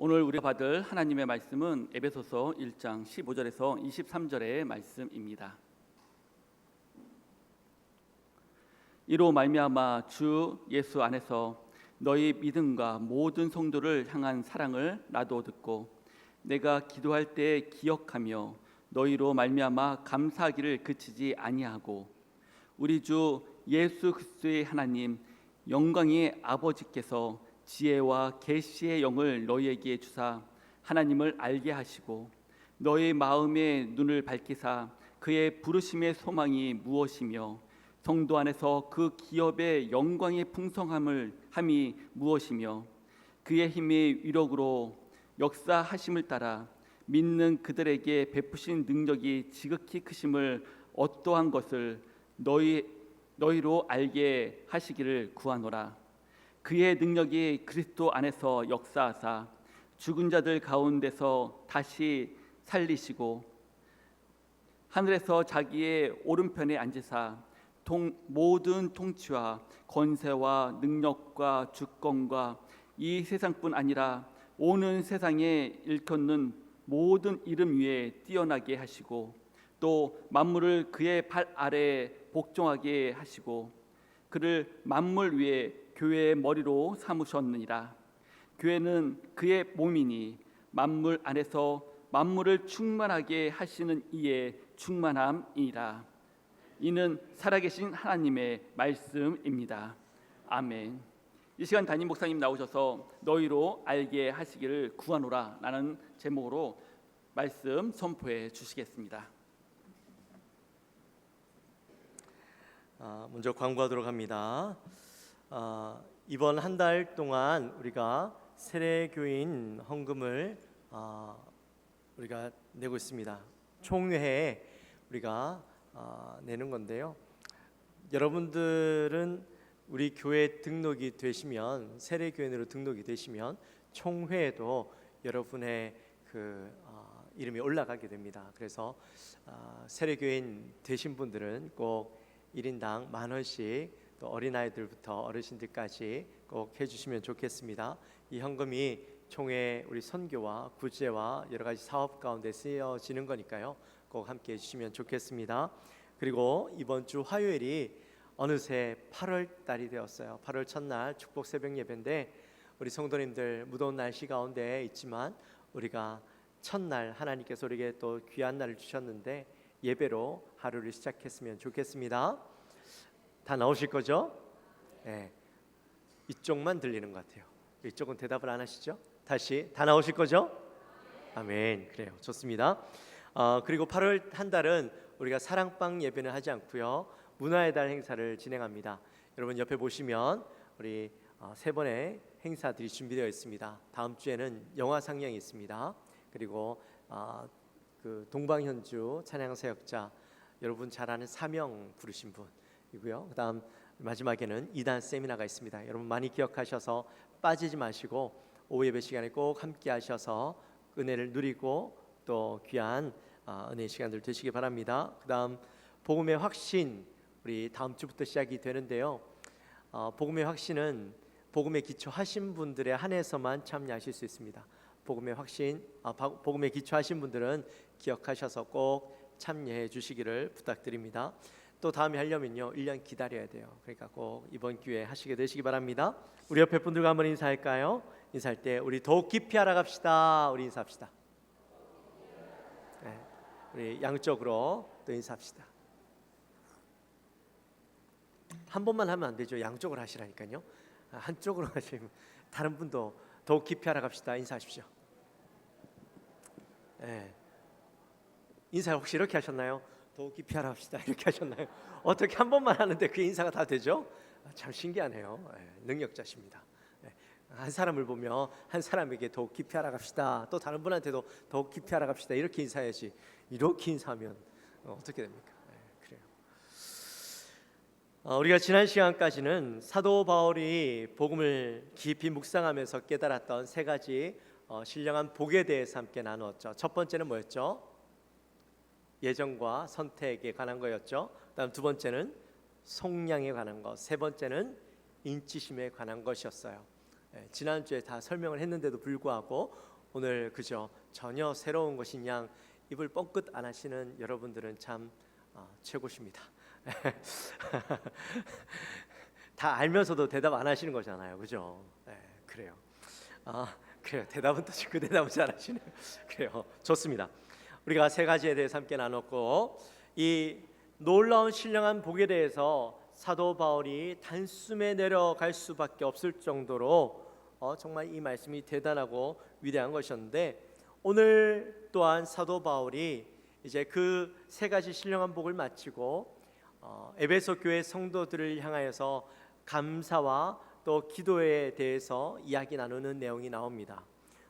오늘 우리가 받을 하나님의 말씀은 에베소서 1장 15절에서 23절의 말씀입니다. 이로 말미암아 주 예수 안에서 너희 믿음과 모든 성도를 향한 사랑을 나도 듣고 내가 기도할 때 기억하며 너희로 말미암아 감사하기를 그치지 아니하고 우리 주 예수 그리스도의 하나님 영광의 아버지께서 지혜와 계시의 영을 너희에게 주사 하나님을 알게 하시고 너희 마음의 눈을 밝히사 그의 부르심의 소망이 무엇이며 성도 안에서 그 기업의 영광의 풍성함을 함이 무엇이며 그의 힘의 위력으로 역사하심을 따라 믿는 그들에게 베푸신 능력이 지극히 크심을 어떠한 것을 너희로 알게 하시기를 구하노라. 그의 능력이 그리스도 안에서 역사하사 죽은 자들 가운데서 다시 살리시고 하늘에서 자기의 오른편에 앉으사 모든 통치와 권세와 능력과 주권과 이 세상뿐 아니라 오는 세상에 일컫는 모든 이름 위에 뛰어나게 하시고 또 만물을 그의 발 아래에 복종하게 하시고 그를 만물 위에 교회의 머리로 삼으셨느니라. 교회는 그의 몸이니 만물 안에서 만물을 충만하게 하시는 이의 충만함이니라. 이는 살아계신 하나님의 말씀입니다. 아멘. 이 시간 담임 목사님 나오셔서 너희로 알게 하시기를 구하노라 라는 제목으로 말씀 선포해 주시겠습니다. 먼저 광고하도록 합니다. 이번 한 달 동안 우리가 세례교인 헌금을 우리가 내고 있습니다. 총회에 우리가 내는 건데요. 여러분들은 우리 교회 등록이 되시면 세례교인으로 등록이 되시면 총회에도 여러분의 이름이 올라가게 됩니다. 그래서 세례교인 되신 분들은 꼭 1인당 10,000원씩 또 어린아이들부터 어르신들까지 꼭 해주시면 좋겠습니다. 이 헌금이 총회 우리 선교와 구제와 여러 가지 사업 가운데 쓰여지는 거니까요. 꼭 함께 해주시면 좋겠습니다. 그리고 이번 주 화요일이 어느새 8월 달이 되었어요. 8월 첫날 축복 새벽 예배인데 우리 성도님들 무더운 날씨 가운데 있지만 우리가 첫날 하나님께서 우리에게 또 귀한 날을 주셨는데 예배로 하루를 시작했으면 좋겠습니다. 다 나오실 거죠? 네. 이쪽만 들리는 것 같아요. 이쪽은 대답을 안 하시죠? 다시 다 나오실 거죠? 아멘. 그래요. 좋습니다. 그리고 8월 한 달은 우리가 사랑방 예배는 하지 않고요. 문화의 달 행사를 진행합니다. 여러분 옆에 보시면 우리 세 번의 행사들이 준비되어 있습니다. 다음 주에는 영화 상영이 있습니다. 그리고 그 동방현주 찬양사역자 여러분 잘 아는 사명 부르신 분이고요. 그다음 마지막에는 2단 세미나가 있습니다. 여러분 많이 기억하셔서 빠지지 마시고 오후 예배 시간에 꼭 함께 하셔서 은혜를 누리고 또 귀한 은혜의 시간들 되시기 바랍니다. 그다음 복음의 확신 우리 다음 주부터 시작이 되는데요. 복음의 확신은 복음에 기초하신 분들의 한해서만 참여하실 수 있습니다. 복음의 확신, 복음에 기초하신 분들은 기억하셔서 꼭 참여해 주시기를 부탁드립니다. 또 다음에 하려면요 1년 기다려야 돼요. 그러니까 꼭 이번 기회에 하시게 되시기 바랍니다. 우리 옆에 분들과 한번 인사할까요? 인사할 때 우리 더욱 깊이 알아갑시다. 우리 인사합시다. 네, 우리 양쪽으로 또 인사합시다. 한 번만 하면 안 되죠. 양쪽으로 하시라니까요. 한쪽으로 하시면 다른 분도 더욱 깊이 알아갑시다. 인사하십시오. 네. 인사 혹시 이렇게 하셨나요? 더욱 깊이 알아갑시다. 이렇게 하셨나요? 어떻게 한 번만 하는데 그 인사가 다 되죠? 참 신기하네요. 네. 능력자십니다. 네. 한 사람을 보면 한 사람에게 더욱 깊이 알아갑시다. 또 다른 분한테도 더욱 깊이 알아갑시다. 이렇게 인사해야지. 이렇게 인사하면 어떻게 됩니까? 우리가 지난 시간까지는 사도 바울이 복음을 깊이 묵상하면서 깨달았던 세 가지 신령한 복에 대해서 함께 나누었죠. 첫 번째는 뭐였죠? 예정과 선택에 관한 거였죠. 그다음 두 번째는 속량에 관한 것, 세 번째는 인치심에 관한 것이었어요. 지난주에 다 설명을 했는데도 불구하고 오늘 그죠? 전혀 새로운 것인 양 입을 뻥끗 안 하시는 여러분들은 참 최고십니다. 다 알면서도 대답 안 하시는 거잖아요, 그죠? 네, 그래요. 그래요. 대답은 또 그 대답은 잘 하시네요. 그래요. 좋습니다. 우리가 세 가지에 대해서 함께 나눴고, 이 놀라운 신령한 복에 대해서 사도 바울이 단숨에 내려갈 수밖에 없을 정도로 정말 이 말씀이 대단하고 위대한 것이었는데, 오늘 또한 사도 바울이 이제 그 세 가지 신령한 복을 마치고 에베소 교회 성도들을 향하여서 감사와 또 기도에 대해서 이야기 나누는 내용이 나옵니다.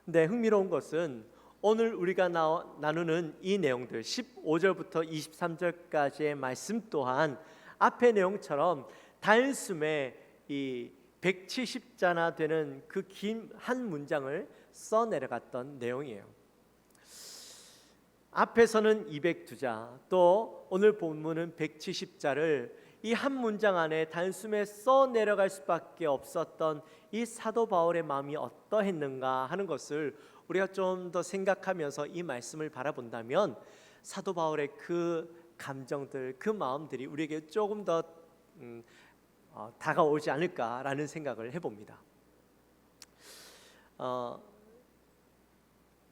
근데 흥미로운 것은 오늘 우리가 나누는 이 내용들 15절부터 23절까지의 말씀 또한 앞의 내용처럼 단숨에 이 170자나 되는 그 긴 한 문장을 써 내려갔던 내용이에요. 앞에서는 202자, 또 오늘 본문은 170자를 이 한 문장 안에 단숨에 써 내려갈 수밖에 없었던 이 사도 바울의 마음이 어떠했는가 하는 것을 우리가 좀 더 생각하면서 이 말씀을 바라본다면 사도 바울의 그 감정들, 그 마음들이 우리에게 조금 더 다가오지 않을까라는 생각을 해봅니다.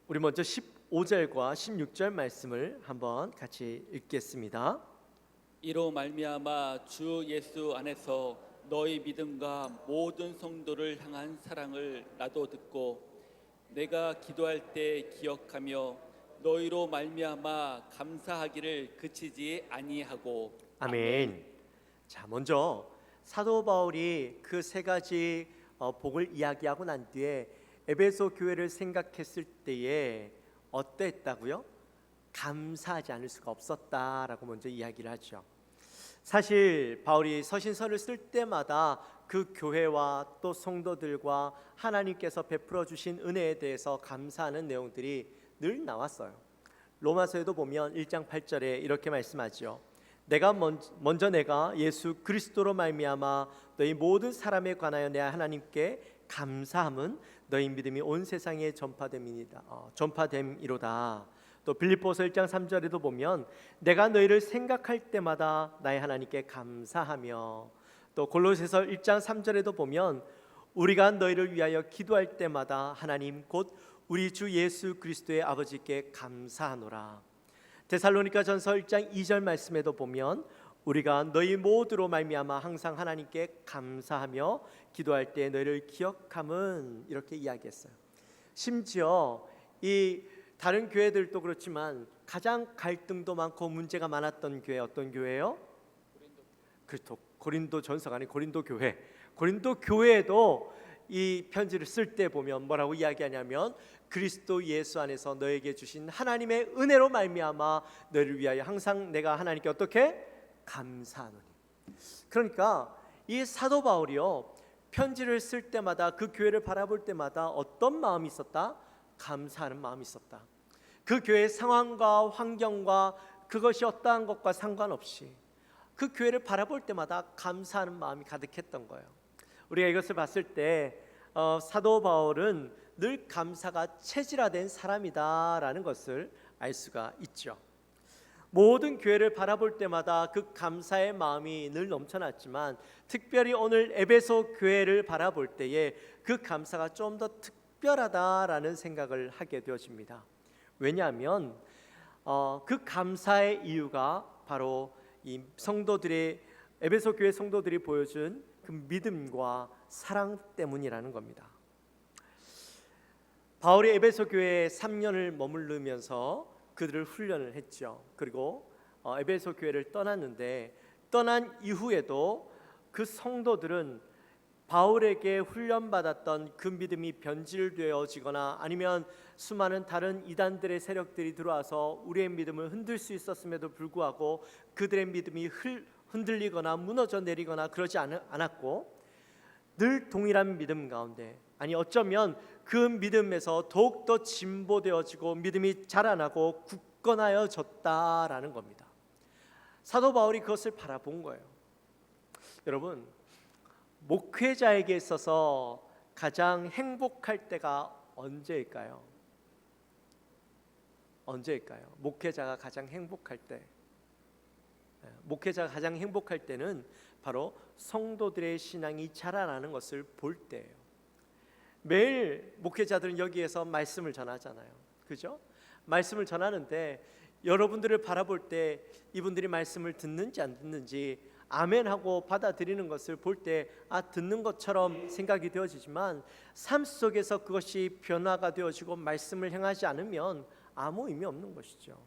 우리 먼저 15절과 16절 말씀을 한번 같이 읽겠습니다. 이로 말미암아 주 예수 안에서 너희 믿음과 모든 성도를 향한 사랑을 나도 듣고 내가 기도할 때 기억하며 너희로 말미암아 감사하기를 그치지 아니하고. 아멘. 자, 먼저 사도 바울이 그 세 가지 복을 이야기하고 난 뒤에 에베소 교회를 생각했을 때에 어땠다고요? 감사하지 않을 수가 없었다라고 먼저 이야기를 하죠. 사실 바울이 서신서를 쓸 때마다 그 교회와 또 성도들과 하나님께서 베풀어 주신 은혜에 대해서 감사하는 내용들이 늘 나왔어요. 로마서에도 보면 1장 8절에 이렇게 말씀하죠. 먼저 내가 예수 그리스도로 말미암아 너희 모든 사람에 관하여 내 하나님께 감사함은 너희 믿음이 온 세상에 전파됨이로다. 또 빌립보서 1장 3절에도 보면 내가 너희를 생각할 때마다 나의 하나님께 감사하며, 또 골로새서 1장 3절에도 보면 우리가 너희를 위하여 기도할 때마다 하나님 곧 우리 주 예수 그리스도의 아버지께 감사하노라. 데살로니가 전서 1장 2절 말씀에도 보면 우리가 너희 모두로 말미암아 항상 하나님께 감사하며 기도할 때 너희를 기억함은, 이렇게 이야기했어요. 심지어 이 다른 교회들도 그렇지만 가장 갈등도 많고 문제가 많았던 교회 어떤 교회예요? 그렇죠. 고린도 전서가 아닌 고린도 교회. 고린도 교회에도 이 편지를 쓸 때 보면 뭐라고 이야기하냐면 그리스도 예수 안에서 너에게 주신 하나님의 은혜로 말미암아 너희를 위하여 항상 내가 하나님께 어떻게 감사하노니. 그러니까 이 사도 바울이요, 편지를 쓸 때마다 그 교회를 바라볼 때마다 어떤 마음이 있었다? 감사하는 마음이 있었다. 그 교회의 상황과 환경과 그것이 어떠한 것과 상관없이 그 교회를 바라볼 때마다 감사하는 마음이 가득했던 거예요. 우리가 이것을 봤을 때 사도 바울은 늘 감사가 체질화된 사람이다라는 것을 알 수가 있죠. 모든 교회를 바라볼 때마다 그 감사의 마음이 늘 넘쳐났지만 특별히 오늘 에베소 교회를 바라볼 때에 그 감사가 좀 더 특별하다라는 생각을 하게 되어집니다. 왜냐하면 그 감사의 이유가 바로 이 성도들의, 에베소 교회 성도들이 보여준 그 믿음과 사랑 때문이라는 겁니다. 바울이 에베소 교회에 3년을 머무르면서 그들을 훈련을 했죠. 그리고 에베소 교회를 떠났는데 떠난 이후에도 그 성도들은 바울에게 훈련받았던 그 믿음이 변질되어지거나 아니면 수많은 다른 이단들의 세력들이 들어와서 우리의 믿음을 흔들 수 있었음에도 불구하고 그들의 믿음이 흔들리거나 무너져 내리거나 그러지 않았고 늘 동일한 믿음 가운데, 아니 어쩌면 그 믿음에서 더욱더 진보되어지고 믿음이 자라나고 굳건하여졌다라는 겁니다. 사도 바울이 그것을 바라본 거예요. 여러분, 목회자에게 있어서 가장 행복할 때가 언제일까요? 언제일까요? 목회자가 가장 행복할 때. 목회자가 가장 행복할 때는 바로 성도들의 신앙이 자라나는 것을 볼 때예요. 매일 목회자들은 여기에서 말씀을 전하잖아요. 그죠? 말씀을 전하는데 여러분들을 바라볼 때 이분들이 말씀을 듣는지 안 듣는지 아멘하고 받아들이는 것을 볼 때 듣는 것처럼 생각이 되어지지만 삶 속에서 그것이 변화가 되어지고 말씀을 행하지 않으면 아무 의미 없는 것이죠.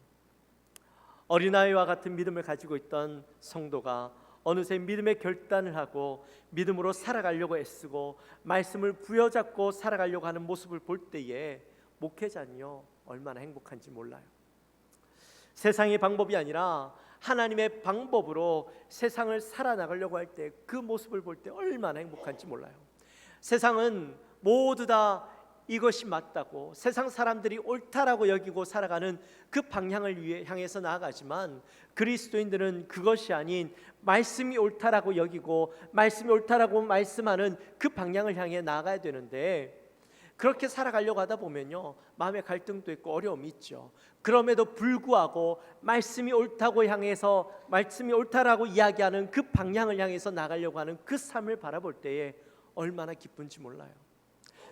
어린아이와 같은 믿음을 가지고 있던 성도가 어느새 믿음의 결단을 하고 믿음으로 살아가려고 애쓰고 말씀을 부여잡고 살아가려고 하는 모습을 볼 때에 목회자는요 얼마나 행복한지 몰라요. 세상의 방법이 아니라 하나님의 방법으로 세상을 살아나가려고 할 때 그 모습을 볼 때 얼마나 행복한지 몰라요. 세상은 모두 다 이것이 맞다고 세상 사람들이 옳다라고 여기고 살아가는 그 방향을 향해서 나아가지만 그리스도인들은 그것이 아닌 말씀이 옳다라고 여기고 말씀이 옳다라고 말씀하는 그 방향을 향해 나아가야 되는데 그렇게 살아가려고 하다 보면요 마음의 갈등도 있고 어려움이 있죠. 그럼에도 불구하고 말씀이 옳다고 향해서 말씀이 옳다라고 이야기하는 그 방향을 향해서 나가려고 하는 그 삶을 바라볼 때에 얼마나 기쁜지 몰라요.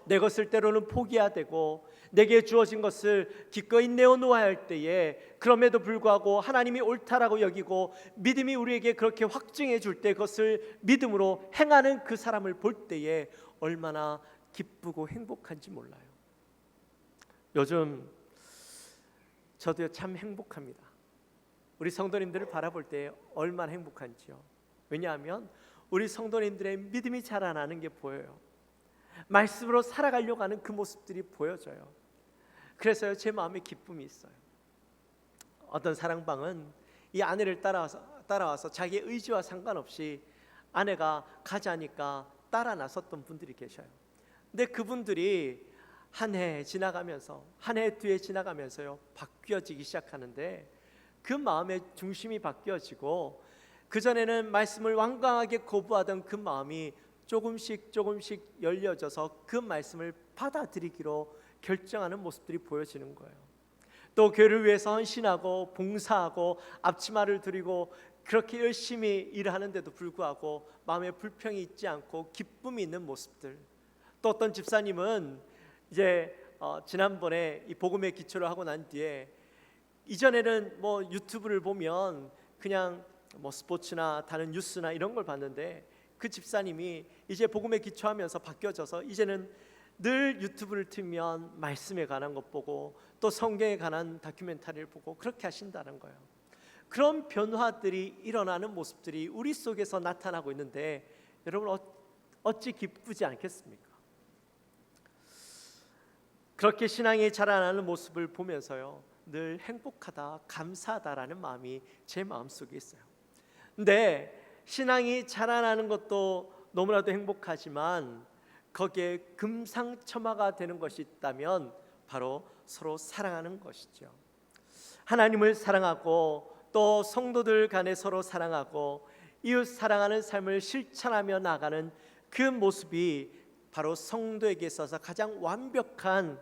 내 것을 때로는 포기해야 되고 내게 주어진 것을 기꺼이 내어놓아야 할 때에 그럼에도 불구하고 하나님이 옳다라고 여기고 믿음이 우리에게 그렇게 확증해 줄 때 그것을 믿음으로 행하는 그 사람을 볼 때에 얼마나 기쁘고 행복한지 몰라요. 요즘 저도 참 행복합니다. 우리 성도님들을 바라볼 때 얼마나 행복한지요. 왜냐하면 우리 성도님들의 믿음이 자라나는 게 보여요. 말씀으로 살아가려고 하는 그 모습들이 보여져요. 그래서요 제 마음에 기쁨이 있어요. 어떤 사랑방은 이 아내를 따라와서 자기의 의지와 상관없이 아내가 가자니까 따라 나섰던 분들이 계셔요. 근데 그분들이 한 해 지나가면서 한 해 뒤에 지나가면서요 바뀌어지기 시작하는데 그 마음의 중심이 바뀌어지고 그전에는 말씀을 완강하게 거부하던 그 마음이 조금씩 열려져서 그 말씀을 받아들이기로 결정하는 모습들이 보여지는 거예요. 또 교회를 위해서 헌신하고 봉사하고 앞치마를 드리고 그렇게 열심히 일을 하는데도 불구하고 마음에 불평이 있지 않고 기쁨이 있는 모습들. 또 어떤 집사님은 이제 지난번에 이 복음의 기초를 하고 난 뒤에 이전에는 뭐 유튜브를 보면 그냥 뭐 스포츠나 다른 뉴스나 이런 걸 봤는데 그 집사님이 이제 복음에 기초하면서 바뀌어져서 이제는 늘 유튜브를 틀면 말씀에 관한 것 보고 또 성경에 관한 다큐멘터리를 보고 그렇게 하신다는 거예요. 그런 변화들이 일어나는 모습들이 우리 속에서 나타나고 있는데 여러분 어찌 기쁘지 않겠습니까? 그렇게 신앙이 자라나는 모습을 보면서요 늘 행복하다 감사하다라는 마음이 제 마음속에 있어요. 근데 신앙이 자라나는 것도 너무나도 행복하지만 거기에 금상첨화가 되는 것이 있다면 바로 서로 사랑하는 것이죠. 하나님을 사랑하고 또 성도들 간에 서로 사랑하고 이웃 사랑하는 삶을 실천하며 나가는 그 모습이 바로 성도에게 있어서 가장 완벽한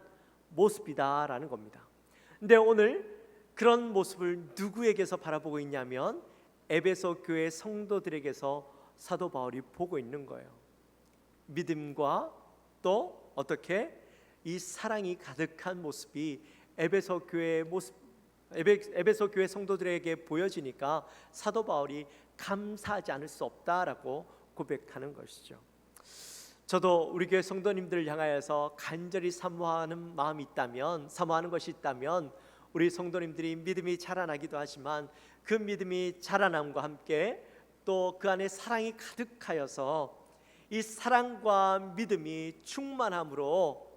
모습이다라는 겁니다. 근데 오늘 그런 모습을 누구에게서 바라보고 있냐면 에베소 교회 성도들에게서 사도 바울이 보고 있는 거예요. 믿음과 또 어떻게 이 사랑이 가득한 모습이 에베소 교회 성도들에게 보여지니까 사도 바울이 감사하지 않을 수 없다라고 고백하는 것이죠. 저도 우리 교회 성도님들을 향하여서 간절히 사모하는 것이 있다면 우리 성도님들이 믿음이 자라나기도 하지만 그 믿음이 자라남과 함께 또 그 안에 사랑이 가득하여서 이 사랑과 믿음이 충만함으로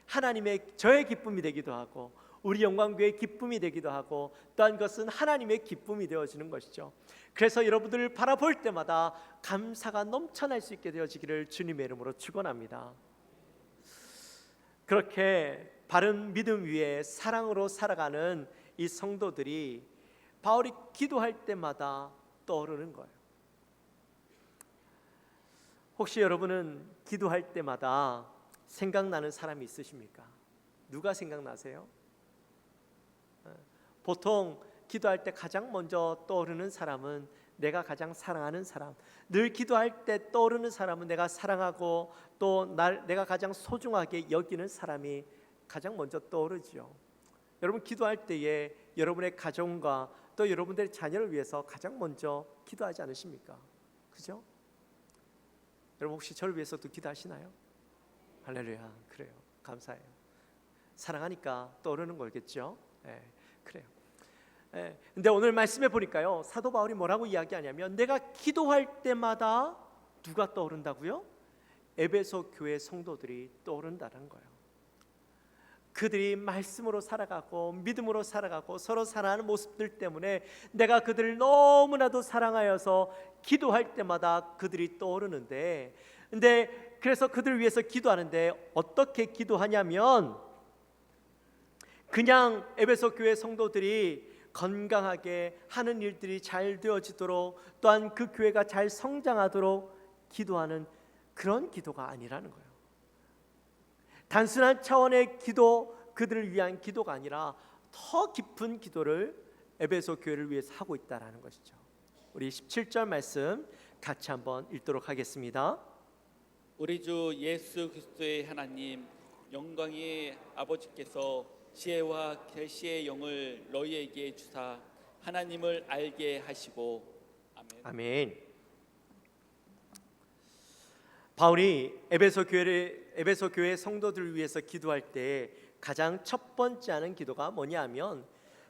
하나님의 저의 기쁨이 되기도 하고 우리 영광교회의 기쁨이 되기도 하고 또한 그것은 하나님의 기쁨이 되어지는 것이죠. 그래서 여러분들을 바라볼 때마다 감사가 넘쳐날 수 있게 되어지기를 주님의 이름으로 축원합니다. 그렇게 바른 믿음 위에 사랑으로 살아가는 이 성도들이 바울이 기도할 때마다 떠오르는 거예요. 혹시 여러분은 기도할 때마다 생각나는 사람이 있으십니까? 누가 생각나세요? 보통 기도할 때 가장 먼저 떠오르는 사람은 내가 가장 사랑하는 사람, 늘 기도할 때 떠오르는 사람은 내가 사랑하고 또 내가 가장 소중하게 여기는 사람이 가장 먼저 떠오르지요. 여러분 기도할 때에 여러분의 가정과 또 여러분들의 자녀를 위해서 가장 먼저 기도하지 않으십니까? 그죠? 여러분 혹시 저를 위해서도 기도하시나요? 할렐루야. 그래요. 감사해요. 사랑하니까 떠오르는 거겠죠? 그래요. 근데 오늘 말씀해 보니까요, 사도 바울이 뭐라고 이야기하냐면 내가 기도할 때마다 누가 떠오른다고요? 에베소 교회 성도들이 떠오른다는 거예요. 그들이 말씀으로 살아가고 믿음으로 살아가고 서로 사랑하는 모습들 때문에 내가 그들을 너무나도 사랑하여서 기도할 때마다 그들이 떠오르는데, 근데 그래서 그들을 위해서 기도하는데 어떻게 기도하냐면 그냥 에베소 교회 성도들이 건강하게 하는 일들이 잘 되어지도록 또한 그 교회가 잘 성장하도록 기도하는 그런 기도가 아니라는 거예요. 단순한 차원의 기도, 그들을 위한 기도가 아니라 더 깊은 기도를 에베소 교회를 위해서 하고 있다라는 것이죠. 우리 17절 말씀 같이 한번 읽도록 하겠습니다. 우리 주 예수 그리스도의 하나님 영광의 아버지께서 지혜와 계시의 영을 너희에게 주사 하나님을 알게 하시고 아멘. 아멘. 바울이 에베소 교회 성도들을 위해서 기도할 때 가장 첫 번째 하는 기도가 뭐냐면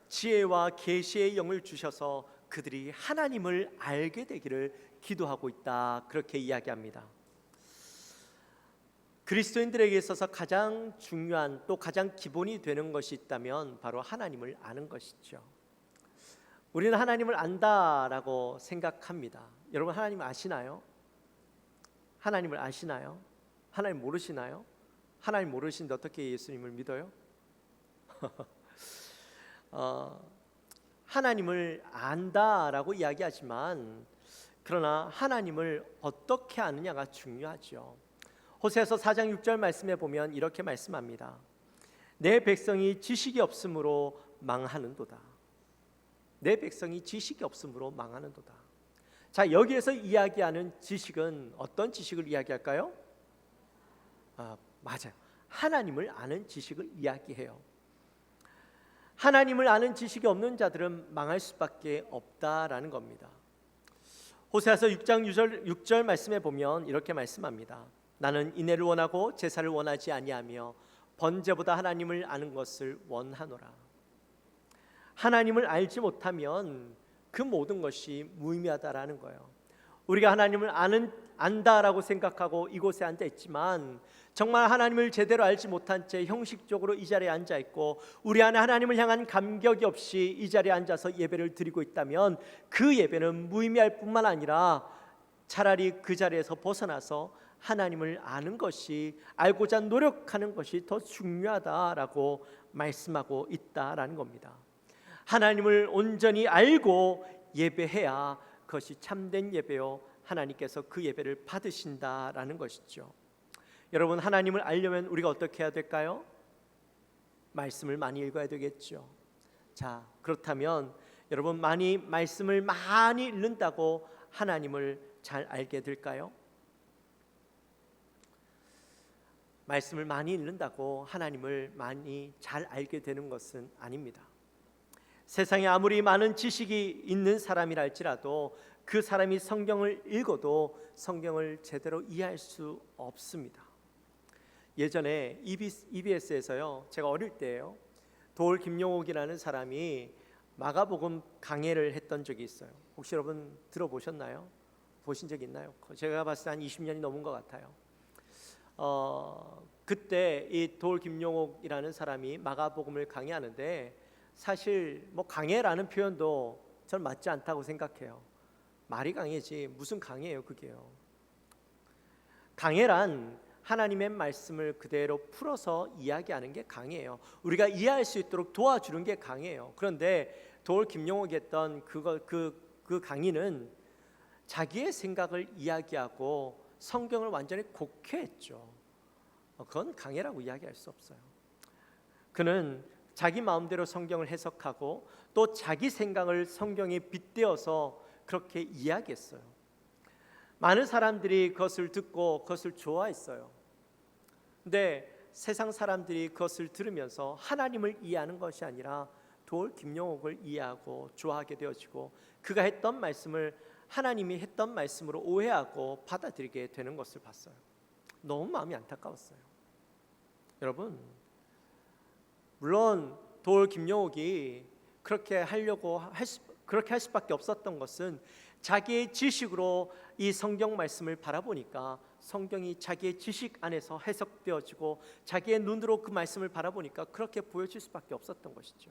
지혜와 계시의 영을 주셔서 그들이 하나님을 알게 되기를 기도하고 있다, 그렇게 이야기합니다. 그리스도인들에게 있어서 가장 중요한 또 가장 기본이 되는 것이 있다면 바로 하나님을 아는 것이죠. 우리는 하나님을 안다라고 생각합니다. 여러분 하나님 아시나요? 하나님을 아시나요? 하나님 모르시나요? 하나님 모르시는데 어떻게 예수님을 믿어요? 하나님을 안다라고 이야기하지만 그러나 하나님을 어떻게 아느냐가 중요하죠. 호세아서 4장 6절 말씀에 보면 이렇게 말씀합니다. 내 백성이 지식이 없으므로 망하는도다. 내 백성이 지식이 없으므로 망하는도다. 자, 여기에서 이야기하는 지식은 어떤 지식을 이야기할까요? 맞아요. 하나님을 아는 지식을 이야기해요. 하나님을 아는 지식이 없는 자들은 망할 수밖에 없다라는 겁니다. 호세아서 6장 6절 말씀에 보면 이렇게 말씀합니다. 나는 인애를 원하고 제사를 원하지 아니하며 번제보다 하나님을 아는 것을 원하노라. 하나님을 알지 못하면 그 모든 것이 무의미하다라는 거예요. 우리가 하나님을 안다라고 생각하고 이곳에 앉아 있지만 정말 하나님을 제대로 알지 못한 채 형식적으로 이 자리에 앉아 있고 우리 안에 하나님을 향한 감격이 없이 이 자리에 앉아서 예배를 드리고 있다면 그 예배는 무의미할 뿐만 아니라 차라리 그 자리에서 벗어나서 하나님을 아는 것이, 알고자 노력하는 것이 더 중요하다라고 말씀하고 있다라는 겁니다. 하나님을 온전히 알고 예배해야 그것이 참된 예배요 하나님께서 그 예배를 받으신다라는 것이죠. 여러분 하나님을 알려면 우리가 어떻게 해야 될까요? 말씀을 많이 읽어야 되겠죠. 자, 그렇다면 여러분 말씀을 많이 읽는다고 하나님을 잘 알게 될까요? 말씀을 많이 읽는다고 하나님을 많이 잘 알게 되는 것은 아닙니다. 세상에 아무리 많은 지식이 있는 사람이라 할지라도 그 사람이 성경을 읽어도 성경을 제대로 이해할 수 없습니다. 예전에 EBS에서요, 제가 어릴 때예요, 도올 김용옥이라는 사람이 마가복음 강해를 했던 적이 있어요. 혹시 여러분 들어보셨나요? 보신 적 있나요? 제가 봤을 때 한 20년이 넘은 것 같아요. 그때 이 도올 김용옥이라는 사람이 마가복음을 강해하는데 사실 뭐 강해라는 표현도 전 맞지 않다고 생각해요. 말이 강해지 무슨 강해예요 그게요. 강해란 하나님의 말씀을 그대로 풀어서 이야기하는 게 강해예요. 우리가 이해할 수 있도록 도와주는 게 강해예요. 그런데 도올 김용옥이 했던 그 강의는 자기의 생각을 이야기하고 성경을 완전히 곡해했죠. 그건 강해라고 이야기할 수 없어요. 그는 자기 마음대로 성경을 해석하고 또 자기 생각을 성경에 빗대어서 그렇게 이야기했어요. 많은 사람들이 그것을 듣고 그것을 좋아했어요. 근데 세상 사람들이 그것을 들으면서 하나님을 이해하는 것이 아니라 도올 김영옥을 이해하고 좋아하게 되어지고 그가 했던 말씀을 하나님이 했던 말씀으로 오해하고 받아들이게 되는 것을 봤어요. 너무 마음이 안타까웠어요. 여러분, 물론 도올 김영옥이 그렇게 할 수밖에 없었던 것은 자기의 지식으로 이 성경 말씀을 바라보니까 성경이 자기의 지식 안에서 해석되어지고 자기의 눈으로 그 말씀을 바라보니까 그렇게 보여질 수밖에 없었던 것이죠.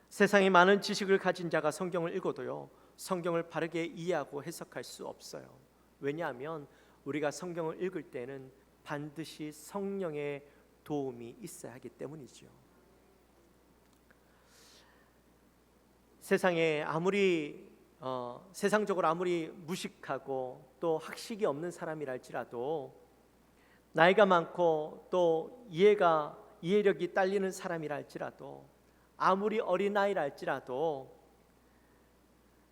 세상에 많은 지식을 가진 자가 성경을 읽어도요, 성경을 바르게 이해하고 해석할 수 없어요. 왜냐하면 우리가 성경을 읽을 때는 반드시 성령의 도움이 있어야 하기 때문이죠. 세상에 세상적으로 아무리 무식하고 또 학식이 없는 사람이라 할지라도 나이가 많고 또 이해력이 딸리는 사람이라 할지라도 아무리 어린아이라 할지라도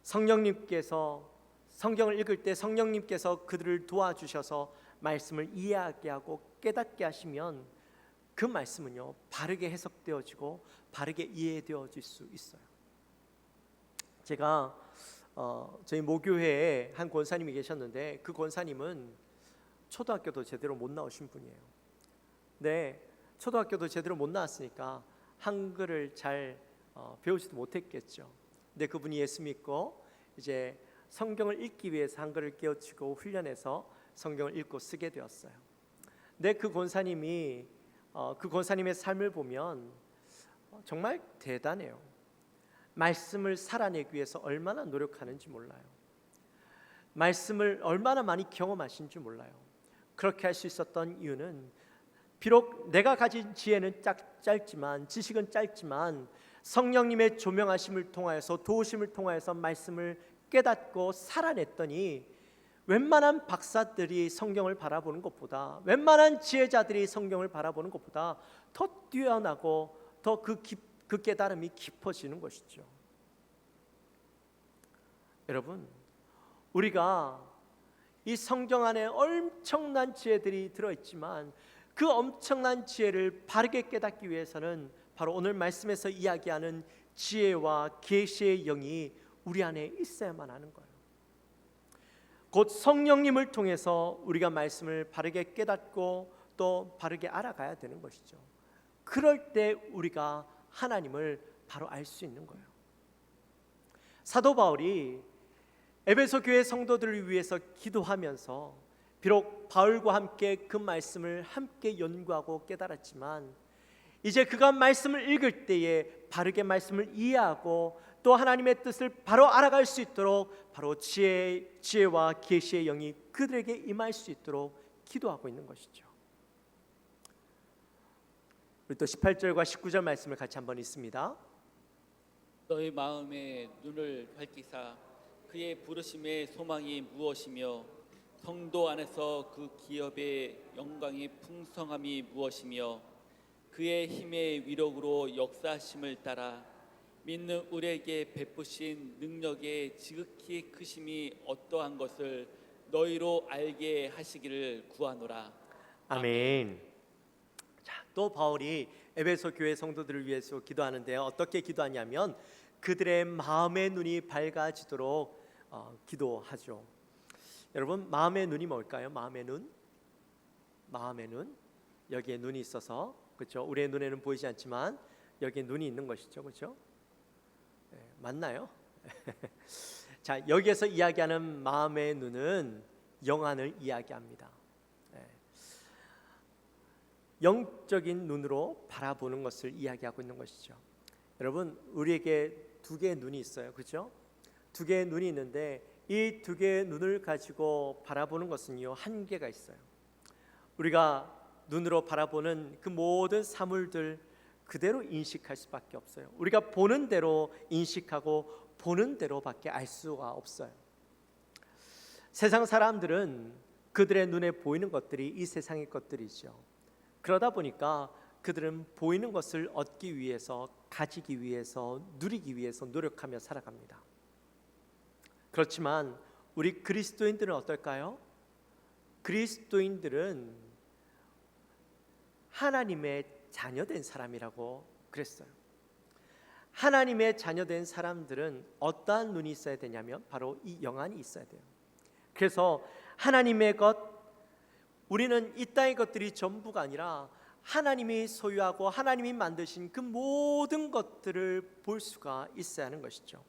성령님께서 성경을 읽을 때 성령님께서 그들을 도와주셔서 말씀을 이해하게 하고 깨닫게 하시면 그 말씀은요 바르게 해석되어지고 바르게 이해되어질 수 있어요. 제가 저희 모교회에 한 권사님이 계셨는데 그 권사님은 초등학교도 제대로 못 나오신 분이에요. 네, 초등학교도 제대로 못 나왔으니까 한글을 잘 배우지도 못했겠죠. 근데 그분이 예수 믿고 이제 성경을 읽기 위해서 한글을 깨우치고 훈련해서 성경을 읽고 쓰게 되었어요. 근데 그 권사님의 삶을 보면 정말 대단해요. 말씀을 살아내기 위해서 얼마나 노력하는지 몰라요. 말씀을 얼마나 많이 경험하신지 몰라요. 그렇게 할 수 있었던 이유는 비록 내가 가진 지혜는 짧지만 지식은 짧지만 성령님의 조명하심을 통하여서 도우심을 통하여서 말씀을 깨닫고 살아냈더니 웬만한 박사들이 성경을 바라보는 것보다 웬만한 지혜자들이 성경을 바라보는 것보다 더 뛰어나고 더 그 깨달음이 깊어지는 것이죠. 여러분, 우리가 이 성경 안에 엄청난 지혜들이 들어있지만 그 엄청난 지혜를 바르게 깨닫기 위해서는 바로 오늘 말씀에서 이야기하는 지혜와 계시의 영이 우리 안에 있어야만 하는 거예요. 곧 성령님을 통해서 우리가 말씀을 바르게 깨닫고 또 바르게 알아가야 되는 것이죠. 그럴 때 우리가 하나님을 바로 알 수 있는 거예요. 사도 바울이 에베소 교회 성도들을 위해서 기도하면서 비록 바울과 함께 그 말씀을 함께 연구하고 깨달았지만 이제 그가 말씀을 읽을 때에 바르게 말씀을 이해하고 또 하나님의 뜻을 바로 알아갈 수 있도록 바로 지혜와 계시의 영이 그들에게 임할 수 있도록 기도하고 있는 것이죠. 우리 또 18절과 19절 말씀을 같이 한번 읽습니다. 너희 마음의 눈을 밝히사 그의 부르심의 소망이 무엇이며 성도 안에서 그 기업의 영광의 풍성함이 무엇이며 그의 힘의 위력으로 역사하심을 따라 믿는 우리에게 베푸신 능력의 지극히 크심이 어떠한 것을 너희로 알게 하시기를 구하노라. 아멘. 자, 또 바울이 에베소 교회 성도들을 위해서 기도하는데요. 어떻게 기도하냐면 그들의 마음의 눈이 밝아지도록 기도하죠. 여러분, 마음의 눈이 뭘까요? 마음의 눈? 마음의 눈? 여기에 눈이 있어서 그렇죠? 우리의 눈에는 보이지 않지만 여기에 눈이 있는 것이죠. 그렇죠? 네, 맞나요? 자, 여기에서 이야기하는 마음의 눈은 영안을 이야기합니다. 네. 영적인 눈으로 바라보는 것을 이야기하고 있는 것이죠. 여러분, 우리에게 두 개의 눈이 있어요. 그렇죠? 두 개의 눈이 있는데 이 두 개의 눈을 가지고 바라보는 것은요, 한계가 있어요. 우리가 눈으로 바라보는 그 모든 사물들 그대로 인식할 수밖에 없어요. 우리가 보는 대로 인식하고 보는 대로밖에 알 수가 없어요. 세상 사람들은 그들의 눈에 보이는 것들이 이 세상의 것들이죠. 그러다 보니까 그들은 보이는 것을 얻기 위해서, 가지기 위해서, 누리기 위해서 노력하며 살아갑니다. 그렇지만 우리 그리스도인들은 어떨까요? 그리스도인들은 하나님의 자녀된 사람이라고 그랬어요. 하나님의 자녀된 사람들은 어떠한 눈이 있어야 되냐면 바로 이 영안이 있어야 돼요. 그래서 하나님의 것, 우리는 이 땅의 것들이 전부가 아니라 하나님이 소유하고 하나님이 만드신 그 모든 것들을 볼 수가 있어야 하는 것이죠.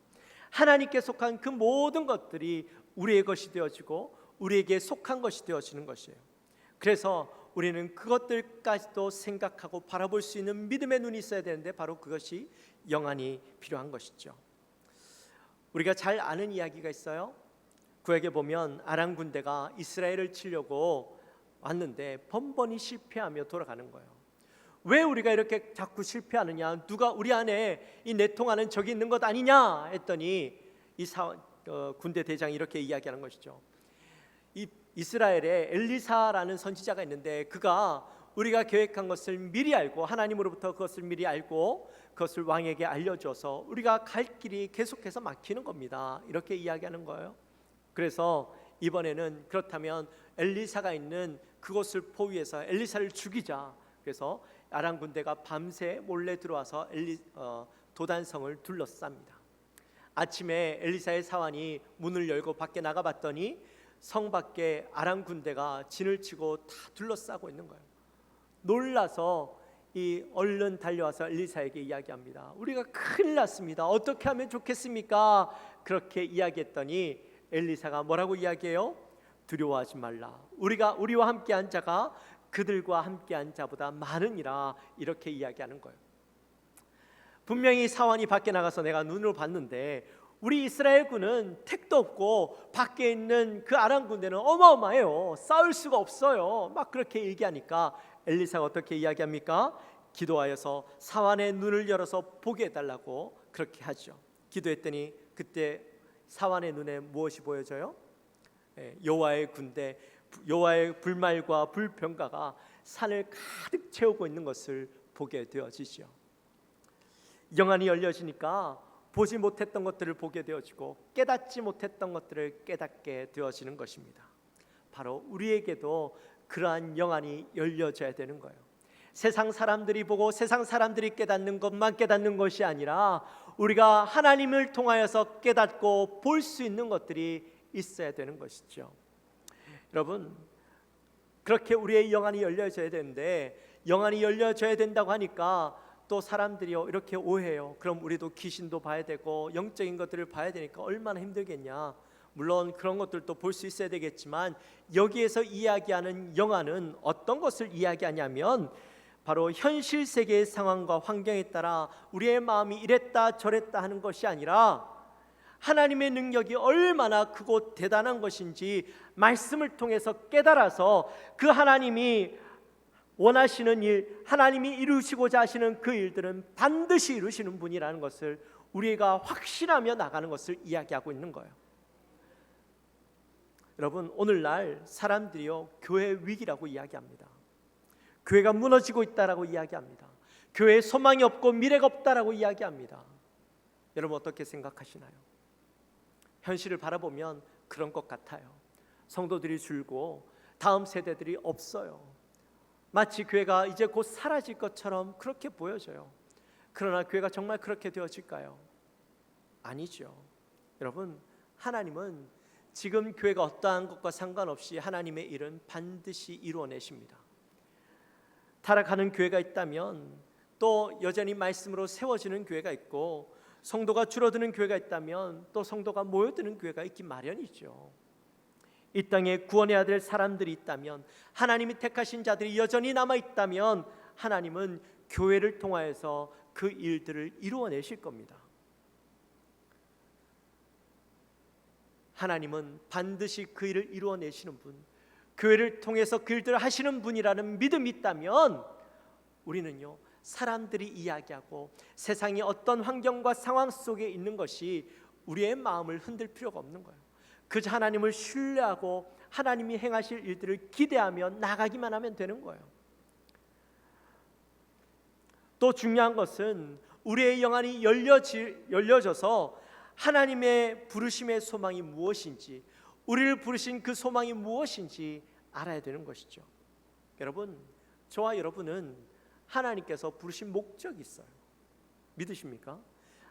하나님께 속한 그 모든 것들이 우리의 것이 되어지고 우리에게 속한 것이 되어지는 것이에요. 그래서 우리는 그것들까지도 생각하고 바라볼 수 있는 믿음의 눈이 있어야 되는데 바로 그것이 영안이 필요한 것이죠. 우리가 잘 아는 이야기가 있어요. 구약에 보면 아람 군대가 이스라엘을 치려고 왔는데 번번이 실패하며 돌아가는 거예요. 왜 우리가 이렇게 자꾸 실패하느냐, 누가 우리 안에 이 내통하는 적이 있는 것 아니냐 했더니 이 군대 대장이 이렇게 이야기하는 것이죠. 이 이스라엘에 엘리사라는 선지자가 있는데 그가 우리가 계획한 것을 미리 알고 하나님으로부터 그것을 미리 알고 그것을 왕에게 알려줘서 우리가 갈 길이 계속해서 막히는 겁니다. 이렇게 이야기하는 거예요. 그래서 이번에는 그렇다면 엘리사가 있는 그곳을 포위해서 엘리사를 죽이자. 그래서 아람 군대가 밤새 몰래 들어와서 도단성을 둘러쌉니다. 아침에 엘리사의 사환이 문을 열고 밖에 나가봤더니 성 밖에 아람 군대가 진을 치고 다 둘러싸고 있는 거예요. 놀라서 얼른 달려와서 엘리사에게 이야기합니다. 우리가 큰일 났습니다. 어떻게 하면 좋겠습니까? 그렇게 이야기했더니 엘리사가 뭐라고 이야기해요? 두려워하지 말라. 우리와 함께한 자가 그들과 함께한 자보다 많으니라. 이렇게 이야기하는 거예요. 분명히 사환이 밖에 나가서 내가 눈으로 봤는데 우리 이스라엘 군은 택도 없고 밖에 있는 그 아람 군대는 어마어마해요. 싸울 수가 없어요. 막 그렇게 얘기하니까 엘리사가 어떻게 이야기합니까? 기도하여서 사환의 눈을 열어서 보게 해달라고 그렇게 하죠. 기도했더니 그때 사환의 눈에 무엇이 보여져요? 여호와의 군대, 여호와의 불말과 불병가가 산을 가득 채우고 있는 것을 보게 되어지죠. 영안이 열려지니까 보지 못했던 것들을 보게 되어지고 깨닫지 못했던 것들을 깨닫게 되어지는 것입니다. 바로 우리에게도 그러한 영안이 열려져야 되는 거예요. 세상 사람들이 보고 세상 사람들이 깨닫는 것만 깨닫는 것이 아니라 우리가 하나님을 통하여서 깨닫고 볼 수 있는 것들이 있어야 되는 것이죠. 여러분, 그렇게 우리의 영안이 열려져야 되는데 영안이 열려져야 된다고 하니까 또 사람들이요 이렇게 오해해요. 그럼 우리도 귀신도 봐야 되고 영적인 것들을 봐야 되니까 얼마나 힘들겠냐. 물론 그런 것들도 볼 수 있어야 되겠지만 여기에서 이야기하는 영안은 어떤 것을 이야기하냐면 바로 현실 세계의 상황과 환경에 따라 우리의 마음이 이랬다 저랬다 하는 것이 아니라 하나님의 능력이 얼마나 크고 대단한 것인지 말씀을 통해서 깨달아서 그 하나님이 원하시는 일, 하나님이 이루시고자 하시는 그 일들은 반드시 이루시는 분이라는 것을 우리가 확신하며 나가는 것을 이야기하고 있는 거예요. 여러분, 오늘날 사람들이요 교회 위기라고 이야기합니다. 교회가 무너지고 있다라고 이야기합니다. 교회에 소망이 없고 미래가 없다라고 이야기합니다. 여러분 어떻게 생각하시나요? 현실을 바라보면 그런 것 같아요. 성도들이 줄고 다음 세대들이 없어요. 마치 교회가 이제 곧 사라질 것처럼 그렇게 보여져요. 그러나 교회가 정말 그렇게 되어질까요? 아니죠. 여러분, 하나님은 지금 교회가 어떠한 것과 상관없이 하나님의 일은 반드시 이루어내십니다. 타락하는 교회가 있다면 또 여전히 말씀으로 세워지는 교회가 있고 성도가 줄어드는 교회가 있다면 또 성도가 모여드는 교회가 있기 마련이죠. 이 땅에 구원해야 될 사람들이 있다면 하나님이 택하신 자들이 여전히 남아있다면 하나님은 교회를 통하여서 그 일들을 이루어내실 겁니다. 하나님은 반드시 그 일을 이루어내시는 분, 교회를 통해서 그 일들을 하시는 분이라는 믿음이 있다면 우리는요 사람들이 이야기하고 세상이 어떤 환경과 상황 속에 있는 것이 우리의 마음을 흔들 필요가 없는 거예요. 그저 하나님을 신뢰하고 하나님이 행하실 일들을 기대하며 나가기만 하면 되는 거예요. 또 중요한 것은 우리의 영안이 열려져서 하나님의 부르심의 소망이 무엇인지, 우리를 부르신 그 소망이 무엇인지 알아야 되는 것이죠. 여러분, 저와 여러분은 하나님께서 부르신 목적이 있어요. 믿으십니까?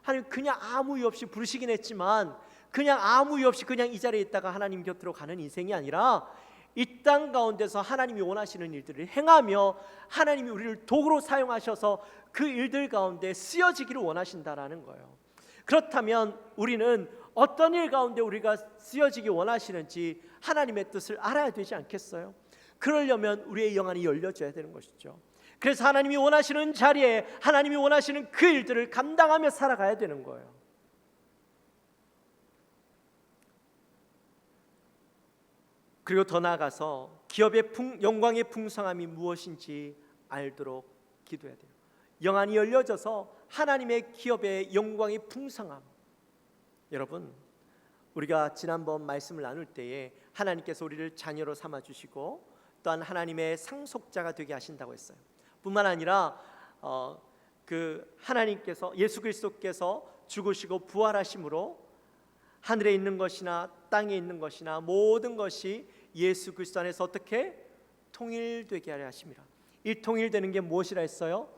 하나님 그냥 아무 이유 없이 부르시긴 했지만 그냥 아무 이유 없이 그냥 이 자리에 있다가 하나님 곁으로 가는 인생이 아니라 이 땅 가운데서 하나님이 원하시는 일들을 행하며 하나님이 우리를 도구로 사용하셔서 그 일들 가운데 쓰여지기를 원하신다라는 거예요. 그렇다면 우리는 어떤 일 가운데 우리가 쓰여지기 원하시는지 하나님의 뜻을 알아야 되지 않겠어요? 그러려면 우리의 영안이 열려져야 되는 것이죠. 그래서 하나님이 원하시는 자리에 하나님이 원하시는 그 일들을 감당하며 살아가야 되는 거예요. 그리고 더 나아가서 기업의 영광의 풍성함이 무엇인지 알도록 기도해야 돼요. 영안이 열려져서 하나님의 기업의 영광의 풍성함. 여러분, 우리가 지난번 말씀을 나눌 때에 하나님께서 우리를 자녀로 삼아주시고 또한 하나님의 상속자가 되게 하신다고 했어요. 뿐만 아니라 그 하나님께서 예수 그리스도께서 죽으시고 부활하심으로 하늘에 있는 것이나 땅에 있는 것이나 모든 것이 예수 그리스도 안에서 어떻게 통일되게 하려 하심이라. 이 통일되는 게 무엇이라 했어요?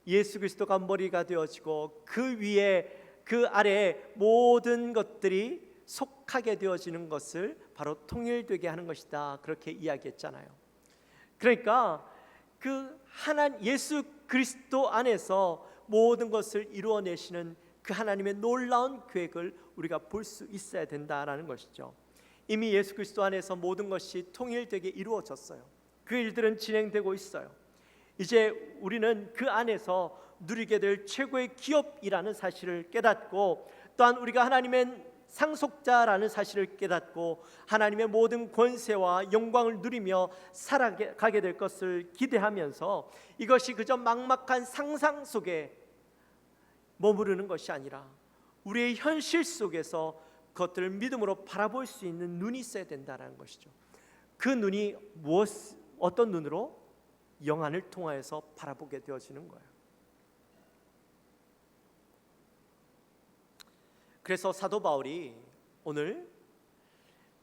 예수 그리스도가 머리가 되어지고 그 위에 그 아래에 모든 것들이 속하게 되어지는 것을 바로 통일되게 하는 것이다. 그렇게 이야기했잖아요. 그러니까 그 예수 그리스도 안에서 모든 것을 이루어내시는 그 하나님의 놀라운 계획을 우리가 볼 수 있어야 된다라는 것이죠. 이미 예수 그리스도 안에서 모든 것이 통일되게 이루어졌어요. 그 일들은 진행되고 있어요. 이제 우리는 그 안에서 누리게 될 최고의 기업이라는 사실을 깨닫고 또한 우리가 하나님의 상속자라는 사실을 깨닫고 하나님의 모든 권세와 영광을 누리며 살아가게 될 것을 기대하면서 이것이 그저 막막한 상상 속에 머무르는 것이 아니라 우리의 현실 속에서 그것들을 믿음으로 바라볼 수 있는 눈이 있어야 된다는 것이죠. 그 눈이 어떤 눈으로? 영안을 통하여서 바라보게 되어지는 거예요. 그래서 사도 바울이 오늘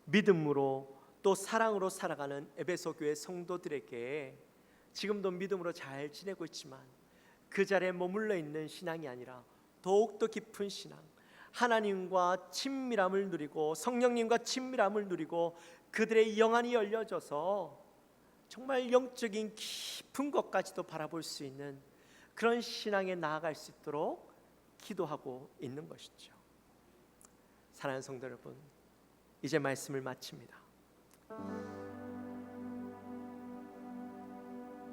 믿음으로 또 사랑으로 살아가는 에베소 교회 성도들에게 지금도 믿음으로 잘 지내고 있지만 그 자리에 머물러 있는 신앙이 아니라 더욱더 깊은 신앙, 하나님과 친밀함을 누리고 성령님과 친밀함을 누리고 그들의 영안이 열려져서 정말 영적인 깊은 것까지도 바라볼 수 있는 그런 신앙에 나아갈 수 있도록 기도하고 있는 것이죠. 사랑하는 성도 여러분, 이제 말씀을 마칩니다.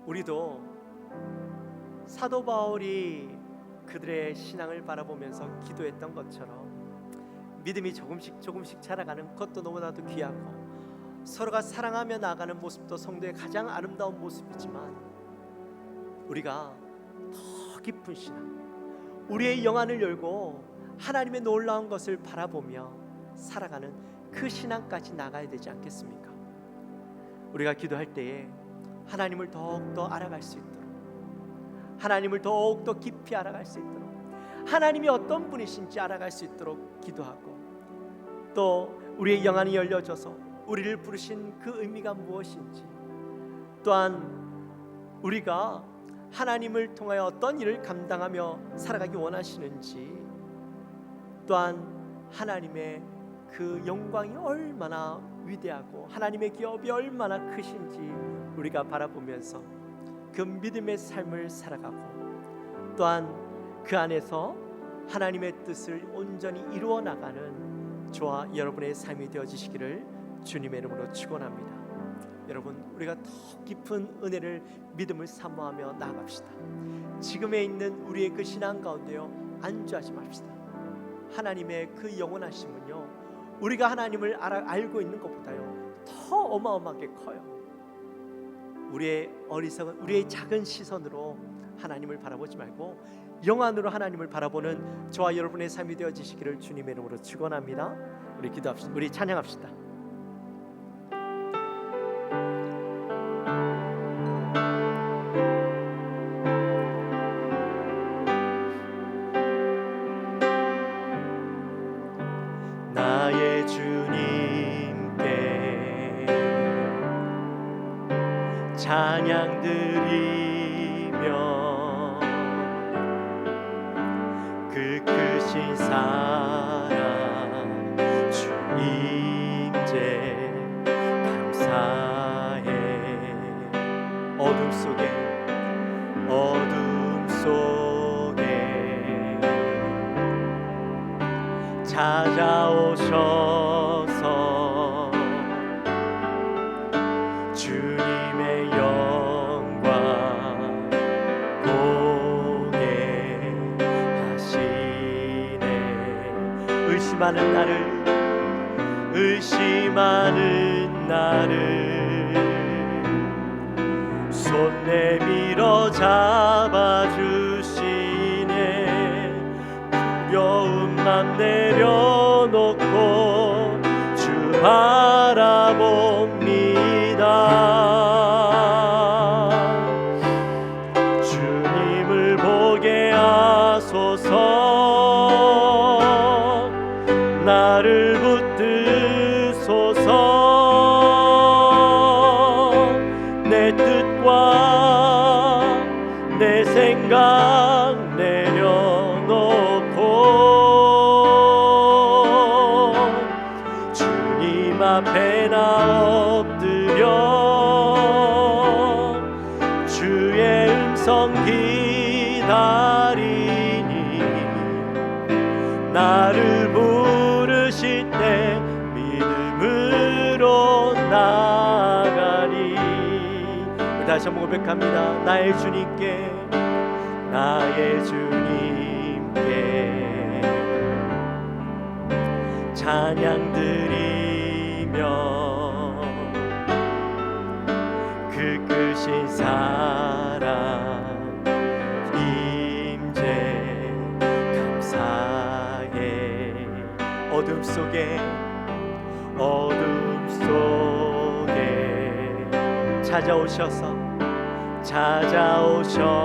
우리도 사도 바울이 그들의 신앙을 바라보면서 기도했던 것처럼 믿음이 조금씩 자라가는 것도 너무나도 귀하고 서로가 사랑하며 나아가는 모습도 성도의 가장 아름다운 모습이지만 우리가 더 깊은 신앙, 우리의 영안을 열고 하나님의 놀라운 것을 바라보며 살아가는 그 신앙까지 나가야 되지 않겠습니까? 우리가 기도할 때에 하나님을 더욱더 알아갈 수 있도록, 하나님을 더욱더 깊이 알아갈 수 있도록, 하나님이 어떤 분이신지 알아갈 수 있도록 기도하고 또 우리의 영안이 열려져서 우리를 부르신 그 의미가 무엇인지, 또한 우리가 하나님을 통하여 어떤 일을 감당하며 살아가기 원하시는지, 또한 하나님의 그 영광이 얼마나 위대하고 하나님의 기업이 얼마나 크신지 우리가 바라보면서 그 믿음의 삶을 살아가고 또한 그 안에서 하나님의 뜻을 온전히 이루어 나가는 저와 여러분의 삶이 되어지시기를 주님의 이름으로 축원합니다. 여러분, 우리가 더 깊은 은혜를 믿음을 사모하며 나아갑시다. 지금에 있는 우리의 그 신앙 가운데요 안주하지 맙시다. 하나님의 그 영원하심은요 우리가 하나님을 알고 있는 것보다요 더 어마어마하게 커요. 우리의 어리석은, 우리의 작은 시선으로 하나님을 바라보지 말고 영안으로 하나님을 바라보는 저와 여러분의 삶이 되어지시기를 주님의 이름으로 축원합니다. 우리 기도합시다. 우리 찬양합시다. 찬양 드리며 그 크신 사랑 주 임재 감사해. 어둠 속에 찾아오셔서 주님의 영광 보게 하시네. 의심하는 나를 손 내밀어 잡아주시네. 두려움만 내려놓고 주 바라봅니다. 주님을 보게 하소서. 나를 붙드소서. 내 뜻과 내 생각 내려놓고 주님 앞에 나 엎드려 주의 음성 기다리니 나를 부르실 때 믿음으로 나가리. 다시 한번 고백합니다. 나의 주님께 찬양 드리며 그 크신 사랑 임재 감사해. 어둠 속에 찾아오셔서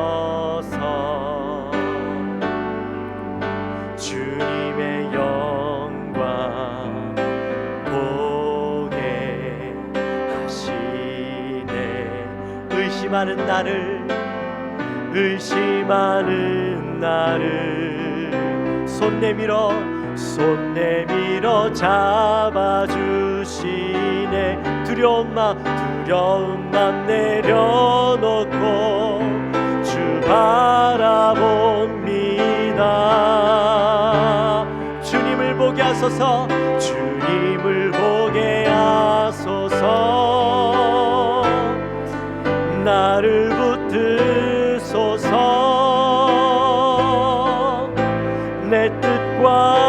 주님의 영광 보게 하시네. 의심하는 나를 손 내밀어 잡아주시네. 두려움만 내려놓고 주 바라봅니다. 주님을 보게 하소서. 주님을 보게 하소서. 나를 붙드소서. 내 뜻과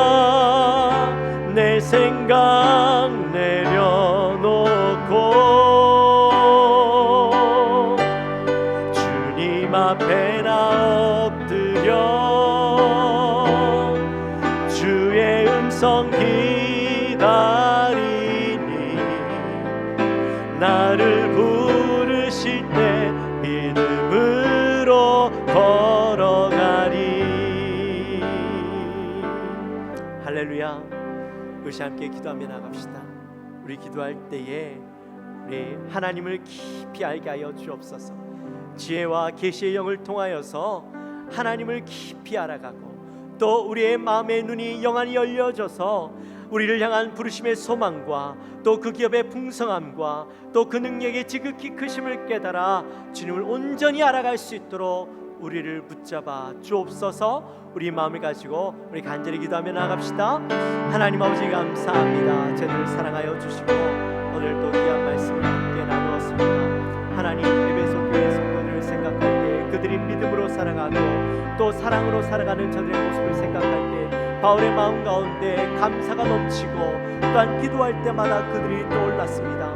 내 생각 내려놓고 주님 앞에 나 엎드려 주의 음성 기다리니 나를 부르실 때 믿음으로 걸어가리. 할렐루야. 우리 함께 기도하며 나갑시다. 우리 기도할 때에 우리 하나님을 깊이 알게 하여 주옵소서. 지혜와 계시의 영을 통하여서 하나님을 깊이 알아가고 또 우리의 마음의 눈이 영안이 열려져서 우리를 향한 부르심의 소망과 또 그 기업의 풍성함과 또 그 능력의 지극히 크심을 깨달아 주님을 온전히 알아갈 수 있도록 우리를 붙잡아 주옵소서. 우리 마음을 가지고 우리 간절히 기도하며 나갑시다. 하나님 아버지 감사합니다. 저희를 사랑하여 주시고 오늘 또 귀한 말씀을 함께 나누었습니다. 하나님 에베소 교회 성도들을 생각할 때 그들이 믿음으로 살아가고 또 사랑으로 살아가는 저들의 모습을 생각할 때 바울의 마음 가운데 감사가 넘치고 또한 기도할 때마다 그들이 떠올랐습니다.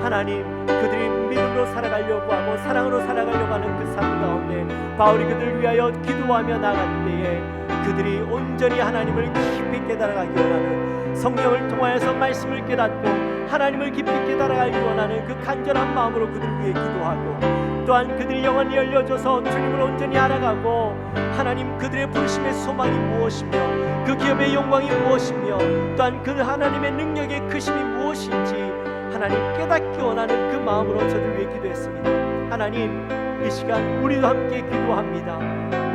하나님 그들이 믿음으로 살아가려고 하고 사랑으로 살아가려고 하는 그 삶 가운데 바울이 그들을 위하여 기도하며 나갈 때에 그들이 온전히 하나님을 깊이 깨달아가기 원하는, 성령을 통하여서 말씀을 깨닫고 하나님을 깊이 깨달아가기 원하는 그 간절한 마음으로 그들 위해 기도하고 또한 그들이 영원히 열려져서 주님을 온전히 알아가고 하나님 그들의 부르심의 소망이 무엇이며 그 기업의 영광이 무엇이며 또한 그 하나님의 능력의 크심이 무엇인지 하나님 깨닫기 원하는 그 마음으로 저들 위해 기도했습니다. 하나님, 이 시간 우리도 함께 기도합니다.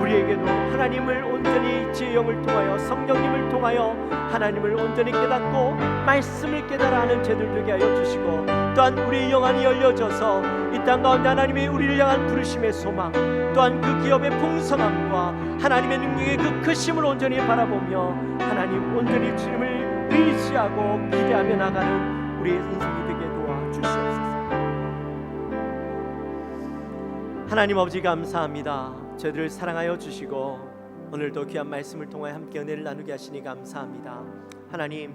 우리에게도 하나님을 온전히 지의 영을 통하여 성령님을 통하여 하나님을 온전히 깨닫고 말씀을 깨달아 하는 제들 되게 하여 주시고, 또한 우리의 영안이 열려져서 이 땅 가운데 하나님의 우리를 향한 부르심의 소망, 또한 그 기업의 풍성함과 하나님의 능력의 그 크심을 온전히 바라보며 하나님 온전히 주님을 의지하고 기대하며 나가는 우리의 인생이 되게 도와주시옵소서. 하나님 아버지 감사합니다. 저희들을 사랑하여 주시고 오늘도 귀한 말씀을 통하여 함께 은혜를 나누게 하시니 감사합니다. 하나님,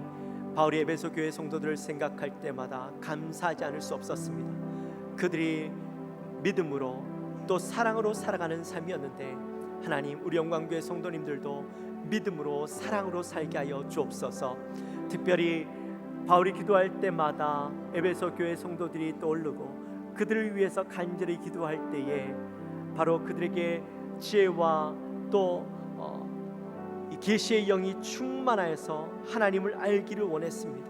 바울이 에베소 교회 성도들을 생각할 때마다 감사하지 않을 수 없었습니다. 그들이 믿음으로 또 사랑으로 살아가는 삶이었는데, 하나님, 우리 영광교회 성도님들도 믿음으로 사랑으로 살게 하여 주옵소서. 특별히 바울이 기도할 때마다 에베소 교회 성도들이 떠오르고 그들을 위해서 간절히 기도할 때에 바로 그들에게 지혜와 또 이 계시의 영이 충만하여서 하나님을 알기를 원했습니다.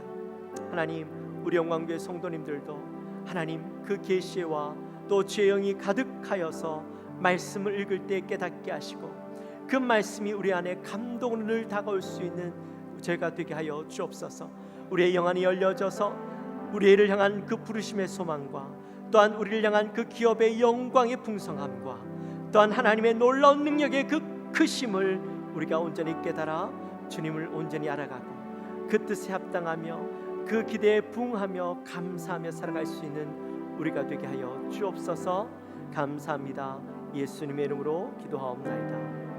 하나님, 우리 영광교회 성도님들도 하나님 그 계시와 또 지혜의 영이 가득하여서 말씀을 읽을 때 깨닫게 하시고 그 말씀이 우리 안에 감동으로 늘 다가올 수 있는 저희가 되게 하여 주옵소서. 우리의 영안이 열려져서 우리를 향한 그 부르심의 소망과 또한 우리를 향한 그 기업의 영광의 풍성함과 또한 하나님의 놀라운 능력의 그 크심을 우리가 온전히 깨달아 주님을 온전히 알아가고 그 뜻에 합당하며 그 기대에 부응하며 감사하며 살아갈 수 있는 우리가 되게 하여 주옵소서. 감사합니다. 예수님의 이름으로 기도하옵나이다.